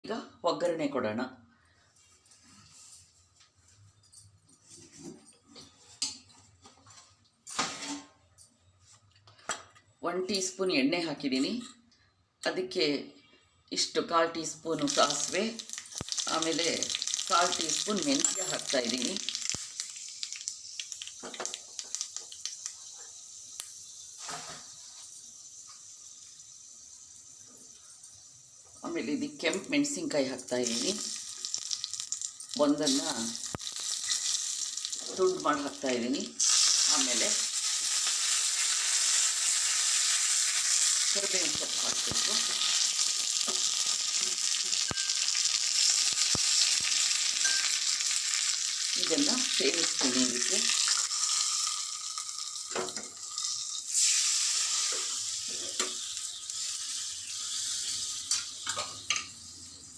ಈಗ ಒಗ್ಗರಣೆ ಕೊಡೋಣ. ಒನ್ ಟೀ ಸ್ಪೂನ್ ಎಣ್ಣೆ ಹಾಕಿದ್ದೀನಿ. ಅದಕ್ಕೆ ಇಷ್ಟು 1/4 ಟೀ ಸ್ಪೂನು ಸಾಸಿವೆ, ಆಮೇಲೆ 1/4 ಟೀ ಸ್ಪೂನ್ ಮೆಂತ್ಯ ಹಾಕ್ತಾಯಿದ್ದೀನಿ. ಆಮೇಲೆ ಇದಕ್ಕೆ ಕೆಂಪು ಮೆಣಸಿನ್ಕಾಯಿ ಹಾಕ್ತಾಯಿದ್ದೀನಿ. ಒಂದನ್ನು ತುಂಡು ಮಾಡಿ ಹಾಕ್ತಾಯಿದ್ದೀನಿ. ಆಮೇಲೆ ಕರಿಬೇವಿನ ಸೊಪ್ಪು ಹಾಕಬೇಕು. ಇದನ್ನು ಸೇರಿಸ್ತೀನಿ ಇದಕ್ಕೆ.